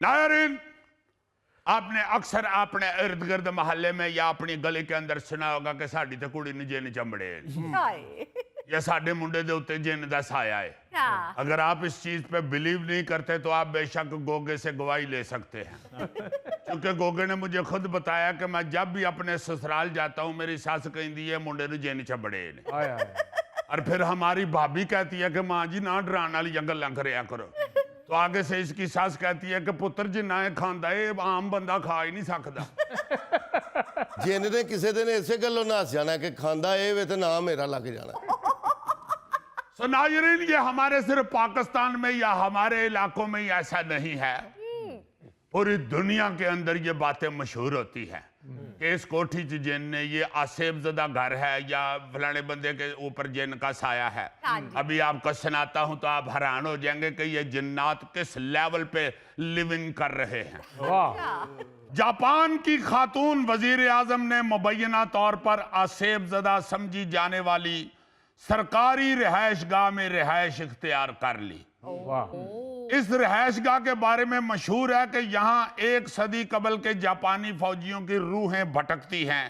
नायरीन, आपने अक्सर अपने इर्द गिर्द मोहल्ले में या अपनी गली के अंदर सुना होगा कि साड़ी ते कुड़ी ने जिन चमड़े या साडे मुंडे दे उत्ते जिन दा साया है। अगर आप इस चीज पे बिलीव नहीं करते तो आप बेशक गोगे से गवाही ले सकते हैं, क्योंकि गोगे ने मुझे खुद बताया कि मैं जब भी अपने ससुराल जाता हूँ मेरी सास कहती है मुंडे ने जिन चमड़े और फिर हमारी भाभी कहती है कि माँ जी ना डराने वाली गल्लां करया करो। तो आगे से इसकी सास कहती है कि पुत्र जिन्ना है खांदा है आम बंदा खा ही नहीं सकता। जिन ने किसी दिन इसे गलों नास जाना कि खांदा ए वे तो ना मेरा लग जाना। सो नाज़रीन, ये हमारे सिर्फ पाकिस्तान में या हमारे इलाकों में ही ऐसा नहीं है, पूरी दुनिया के अंदर ये बातें मशहूर होती हैं कि इस कोठी च जिन ने, ये आसेब ज़दा घर है या फलाने बंदे के ऊपर जिन का साया है। अभी आपको सुनाता हूं तो आप हैरान हो जाएंगे कि ये जिन्नात किस लेवल पे लिविंग कर रहे हैं। जापान की खातून वजीर आजम ने मुबैना तौर पर आसेब ज़दा समझी जाने वाली सरकारी रिहायशगाह में रिहायश इख्तियार कर ली। इस रिहायशगाह के बारे में मशहूर है कि यहाँ 1 सदी कबल के जापानी फौजियों की रूहें भटकती हैं।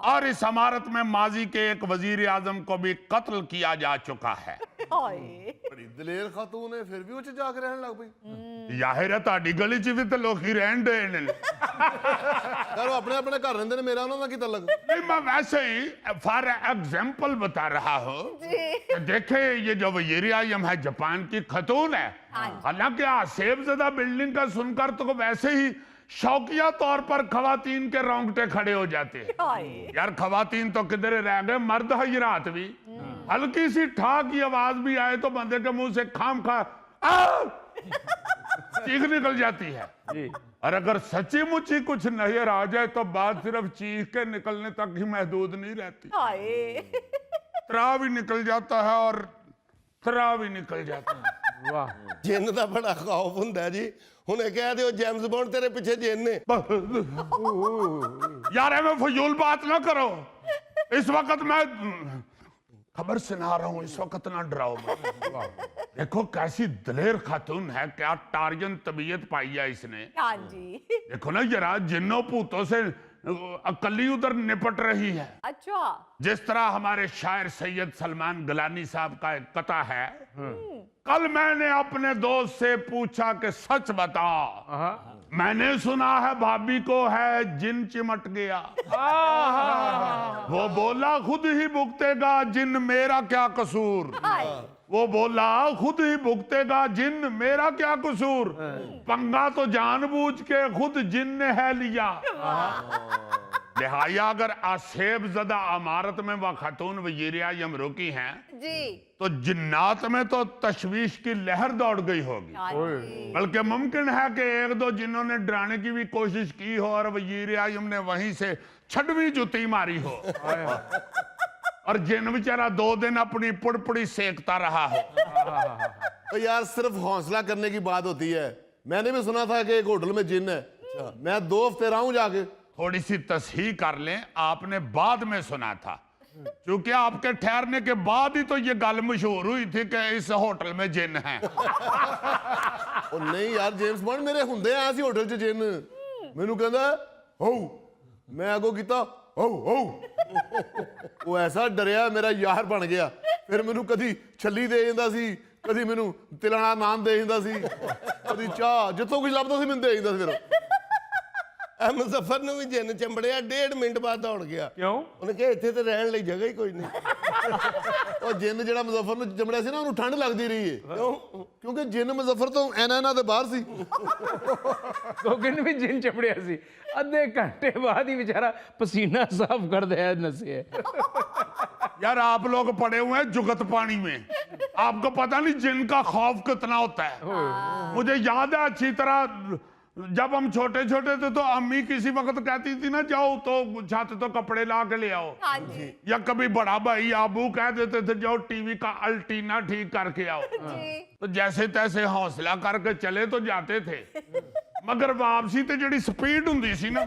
और इस इमारत में माजी के एक वजीर आजम को भी कत्ल किया जा चुका है। बड़ी दलेर खातून है, फिर भी उच्च जाके रहने लग पई। जाहिर है ताड़ी गली च भी तो लोग ही रहन दे ने। यार वो अपने अपने घर रहंदे ने, मेरा उन्हां दा की तलक? नहीं, मैं वैसे ही फॉर एग्जाम्पल बता रहा हूँ। देखे ये जो वजीर आजम है जापान की खातून है, हालांकि आसेब ज़दा बिल्डिंग का सुनकर तो वैसे ही शौकिया तौर पर खवातीन के रोंगटे खड़े हो जाते हैं। यार खवातीन तो किधर रह गए, मर्द हजरात भी हल्की सी ठा की आवाज भी आए तो बंदे के मुंह से खाम खा चीख निकल जाती है। और अगर सच्ची मुच्ची कुछ नजर आ जाए तो बात सिर्फ चीख के निकलने तक ही महदूद नहीं रहती, त्राव भी निकल जाता है और त्राव भी निकल जाता है। जिन का बड़ा खौफ हुंदा जी, हुणे कह दो जेम्स बॉन्ड तेरे पीछे जिन ने। यार मैं फजूल बात ना करो, इस वक्त मैं खबर सुना रहा हूँ, इस वक्त ना डराओ मत। देखो कैसी दलेर खातून है, क्या टारियन तबीयत पाई है इसने। देखो ना जरा, जिन्नों भूतों से अकली उधर निपट रही है। जिस तरह हमारे शायर सैयद सलमान गिलानी साहब का एक कथा है, कल मैंने अपने दोस्त से पूछा कि सच बता, मैंने सुना है भाभी को है जिन चिमट गया। वो बोला खुद ही भुगतेगा जिन, मेरा क्या कसूर। वो बोला खुद ही भुगतेगा जिन, मेरा क्या कसूर। पंगा तो जानबूझ के खुद जिन ने है लिया। लिहाजा अगर आसेब ज़दा इमारत में वह खातून वजीर आज़म रुकी हैं तो जिन्नात में तो तशवीश की लहर दौड़ गई होगी। बल्कि मुमकिन है कि 1-2 जिन्होंने डराने की भी कोशिश की हो और वजीर आज़म ने वहीं से छठवीं जुती मारी हो और जिन बेचारा 2 दिन अपनी पुड़पुड़ी सेकता रहा हो। तो यार सिर्फ हौसला करने की बात होती है। मैंने भी सुना था कि एक होटल में जिन है, मैं 2 हफ्ते रहा हूं जाके। थोड़ी सी तस्हीह कर लें, आपने बाद में सुना था, क्योंकि आपके ठहरने के बाद ही तो ये गल मशहूर हुई थी कि इस होटल में जिन है। ओ नहीं यार, जेम्स बॉन्ड मेरे हुंदे आ सी होटल च जिन। मैनू कहंदा हो, मैं आगो कीता हो हो। वो ऐसा डरिया मेरा यार बन गया। फिर मैनू कदी छली दे जांदा सी, कदी मैनू तिलाना नान दे जांदा सी, कदी चाह, जितों कुछ लभदा सी मैनू दे जांदा सी। फिर मुजफ्फर ने भी जिन चंबड़िया, 1.5 मिनट बाद दौड़ गया। क्यों? उन्हें कहा इत्थे तो रहने लई जगह ही कोई नहीं। और जिन जिहड़ा मुजफ्फर नूं चंबड़िया सी ना, उन्होंने ठंड लगती रही है। क्योंकि जिन मुजफ्फर तो ऐना दे बाहर सी। गोगिन भी जिन चपड़िया सी, अद्धे घंटे बाद ही बेचारा पसीना साफ कर दिया नसे। यार आप लोग पड़े हुए हैं जुगत पानी में, आपको पता नहीं जिन का खौफ कितना होता है। मुझे याद है अच्छी तरह, जब हम छोटे छोटे थे तो अम्मी किसी वक्त कहती थी ना, जाओ तो छत तो कपड़े ला के ले आओ। या कभी बड़ा भाई आबू कह देते थे जाओ टीवी का अल्टीना ठीक करके आओ। तो जैसे तैसे हौसला करके चले तो जाते थे, मगर वापसी तो जी स्पीड होंगी सी ना,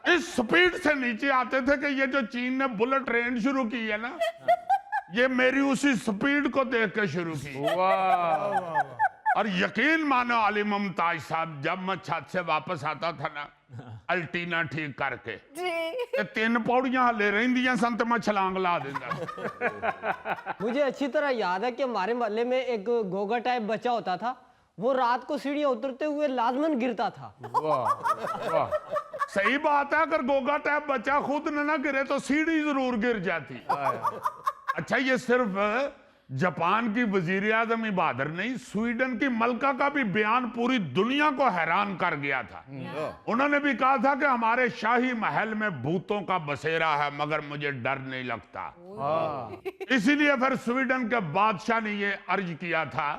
इस स्पीड से नीचे आते थे कि ये जो चीन ने बुलेट ट्रेन शुरू की है ना, ये मेरी उसी स्पीड को देख के शुरू की। और यकीन मानो अली मुमताज साहब, जब मैं छत से वापस आता था ना अल्टीना ठीक करके ते 3 पौड़ियां हले रहिंदियां सन ते मैं छलांग ला देंदा। मुझे अच्छी तरह याद है कि हमारे मोहल्ले में एक गोगा टाइप बच्चा होता था, वो रात को सीढ़ियां उतरते हुए लाजमन गिरता था। वाह वाह। सही बात है, अगर गोगा टाइप बच्चा खुद न गिरे तो सीढ़ी जरूर गिर जाती। अच्छा, ये सिर्फ जापान की वजीर आजम ही बहादुर नहीं, स्वीडन की मलका का भी बयान पूरी दुनिया को हैरान कर गया था। उन्होंने भी कहा था कि हमारे शाही महल में भूतों का बसेरा है मगर मुझे डर नहीं लगता। इसीलिए फिर स्वीडन के बादशाह ने ये अर्ज किया था,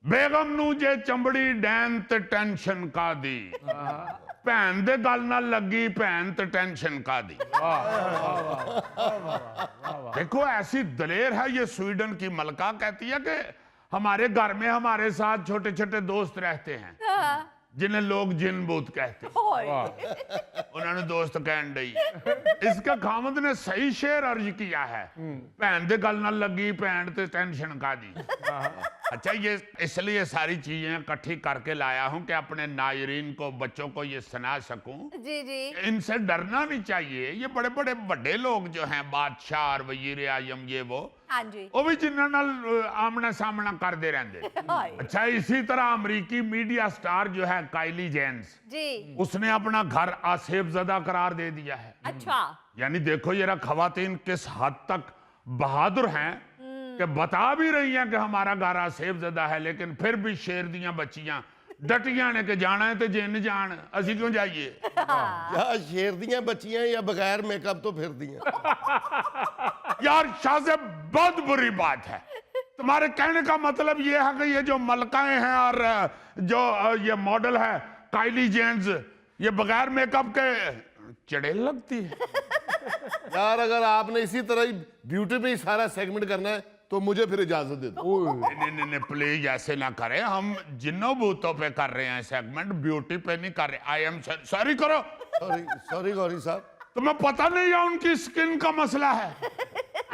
बेगम नू जे चंबड़ी डैन ते टेंशन का दी, भैन दे गल ना लगी भैन ते टेंशन का दी। देखो ऐसी दलेर है ये स्वीडन की मलका, कहती है कि हमारे घर में हमारे साथ छोटे छोटे दोस्त रहते हैं जिन्हें लोग जिन भूत कहते हैं। उन्होंने दोस्त कहन डई। इसका खामद ने सही शेर अर्ज किया है, भैन दे गल ना लगी भैन ते टेंशन का दी। अच्छा, ये इसलिए सारी चीजें इकट्ठी करके लाया हूं कि अपने नायरीन को, बच्चों को ये सुना सकूं। जी जी। इनसे डरना नहीं चाहिए। ये बड़े बड़े बड़े लोग जो हैं, बादशाह और वजीर आजम, ये हाँ जी। वो भी जिन्हां नाल आमना सामना करते रहते। अच्छा, इसी तरह अमरीकी मीडिया स्टार जो है काइली जेन्स जी। उसने अपना घर आसेफजदा करार दे दिया है। अच्छा। यानी देखो जरा खवातीन किस हद तक बहादुर हैं कि बता भी रही हैं कि हमारा घर आसेफजदा है, लेकिन फिर भी शेर दियां बच्चियां डटियां ने कि जाना है तो जिन जान, असी क्यों जाइए। या शेर दियां बच्चियां या बगैर मेकअप तो फिरदियां। यार शाहज़ेब, बहुत बुरी बात है। तुम्हारे कहने का मतलब ये है कि ये जो मलकाएं हैं और जो ये मॉडल है काइली जेन्स, ये बगैर मेकअप के चढ़ेल लगती है। यार अगर आपने इसी तरह ही ब्यूटी पे ही सारा सेगमेंट करना है तो मुझे फिर इजाजत दे दो। नहीं, प्लीज ऐसे ना करें। हम जिन्नों भूतों पे कर रहे हैं सेगमेंट, ब्यूटी पे नहीं कर रहे। आई एम सॉरी करो। सॉरी सॉरी गौरी साहब, तुम्हें पता नहीं है उनकी स्किन का मसला है।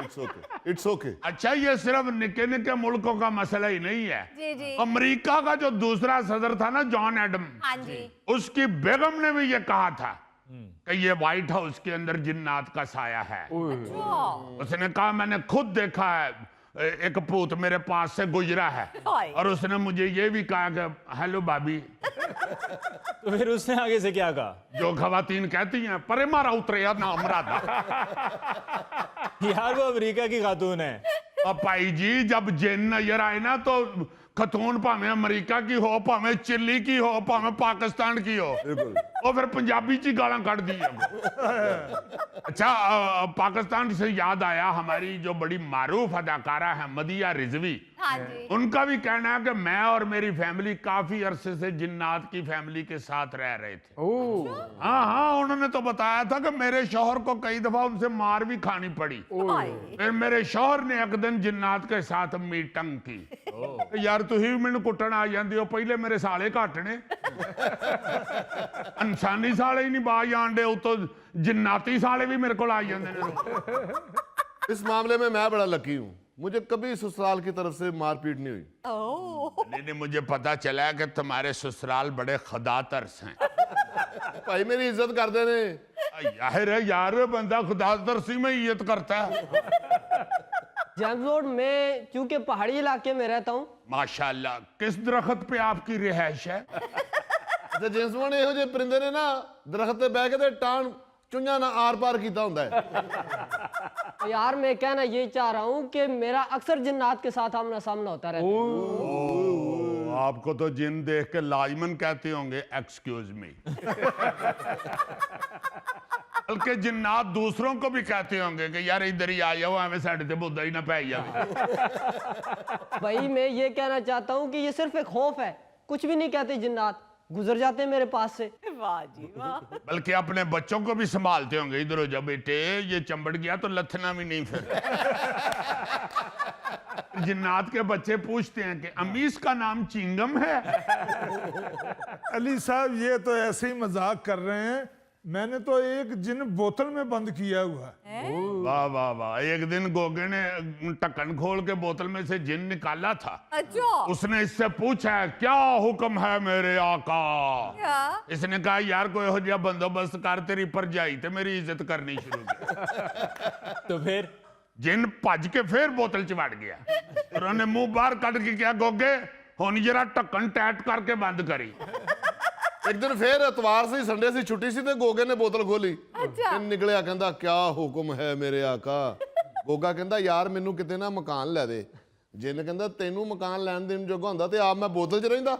It's okay, it's okay. अच्छा, ये सिर्फ निके निके मुल्कों का मसला ही नहीं है। जी जी। अमेरिका का जो दूसरा सदर था ना, जॉन एडम, हाँ जी। उसकी बेगम ने भी ये कहा था कि ये व्हाइट हाउस के अंदर जिन्नात का साया है। उसने कहा मैंने खुद देखा है, एक भूत मेरे पास से गुजरा है। और उसने मुझे ये भी कहा कि हेलो भाभी। तो फिर उसने आगे से क्या कहा? जो खवातीन कहती हैं, परे मारा उतरे या नाम राधा। यार वो अमेरिका की खातून है। अब भाई जी, जब जिन नजर आए ना तो खतून भावें अमेरिका की हो, भावें चिल्ली की हो, भावें पाकिस्तान की हो, और फिर पंजाबी ची गालां कट दी। अच्छा, पाकिस्तान से याद आया, हमारी जो बड़ी मारूफ अदाकारा है मदिया रिजवी, हाँ जी। उनका भी कहना है कि मैं और मेरी फैमिली काफी अरसे से जिन्नात की फैमिली के साथ रह रहे थे। हाँ, उन्होंने तो बताया था कि मेरे शौहर को कई दफा उनसे मार भी खानी पड़ी। फिर मेरे शौहर ने एक दिन जिन्नात के साथ मीटिंग की। यार तुही मैनू कुटन आ जाते हो, पहले मेरे साले घट ने। इंसानी साले ही नहीं बाज आंडे, उतो जिन्नाती साले भी मेरे को आ जाते हैं। इस मामले में मैं बड़ा लकी हूँ, मुझे कभी ससुराल की तरफ से मारपीट नहीं हुई। नहीं, मुझे पता चला है कि तुम्हारे ससुराल बड़े खुदा तरस हैं। भाई मेरी इज्जत कर देने। यार बंदा खुदा तरसी में इज्जत करता है। जेम्स रोड, मैं चूंकि पहाड़ी इलाके में रहता हूँ। माशाल्लाह, किस दरख्त पे आपकी रिहाइश है? ਤੇ ਜਿੰਸ ਬਣ ਇਹੋ ਜਿਹੇ ਪਰਿੰਦੇ ਨੇ ਨਾ ਦਰਖਤ ਤੇ ਬਹਿ ਕੇ ਤੇ ਟਾਣ ਚੁੰਝਾਂ ਨਾਲ ਆਰ ਪਾਰ ਕੀਤਾ ਹੁੰਦਾ ਹੈ। यार मैं कहना ये चाह रहा हूँ कि मेरा अक्सर जिन्नात के साथ आमना सामना होता रहता है। आपको तो जिन देख के लाजमन कहते होंगे एक्सक्यूज मी। बल्कि जिन्नात दूसरों को भी कहते होंगे कि यार इधर ही आ जाओ, हमें साढ़े ते बुद्धा ही ना पै जाए। भाई मैं ये कहना चाहता हूँ कि ये सिर्फ एक खौफ है, कुछ भी नहीं कहते जिन्नात, गुजर जाते हैं मेरे पास से। वाह जी वाह। बल्कि अपने बच्चों को भी संभालते होंगे, इधर हो जा बेटे, ये चंबड़ गया तो लथना भी नहीं। फिर जिन्नात के बच्चे पूछते हैं कि अम्मी इसका नाम चिंगम है। अली साहब ये तो ऐसे ही मजाक कर रहे हैं, मैंने तो एक जिन बोतल में बंद किया हुआ है। वाह वाह वाह। एक दिन गोगे ने ढक्कन खोल के बोतल में से जिन निकाला था। अच्छा उसने इससे पूछा क्या हुक्म है मेरे आका। क्या इसने कहा यार कोई हो जिहा बंदोबस्त कर तेरी परजाई ते मेरी इज्जत करनी शुरू की। तो फिर जिन भज के फिर बोतल च वड़ गया और उन्हें मुंह बाहर कट के क्या गोगे हुण जरा ढक्कन टाइट करके बंद करी। ਇੱਕ ਦਿਨ ਫੇਰ ਇਤਵਾਰ ਸੀ ਸੰਡੇ ਸੀ ਛੁੱਟੀ ਸੀ ਤੇ ਗੋਗੇ ਨੇ ਬੋਤਲ ਖੋਲੀ ਅੱਛਾ। ਇਹ ਨਿਕਲਿਆ ਕਹਿੰਦਾ ਕਿਆ ਹੁਕਮ ਹੈ ਮੇਰੇ ਆਕਾ। ਗੋਗਾ ਕਹਿੰਦਾ ਯਾਰ ਮੈਨੂੰ ਕਿਤੇ ਨਾ ਮਕਾਨ ਲੈ ਦੇ। ਜਿੰਨ ਕਹਿੰਦਾ ਤੈਨੂੰ ਮਕਾਨ ਲੈਣ ਦੇਣ ਜੋਗਾ ਹੁੰਦਾ ਤੇ ਆਪ ਮੈਂ ਬੋਤਲ 'ਚ ਰਹਿੰਦਾ।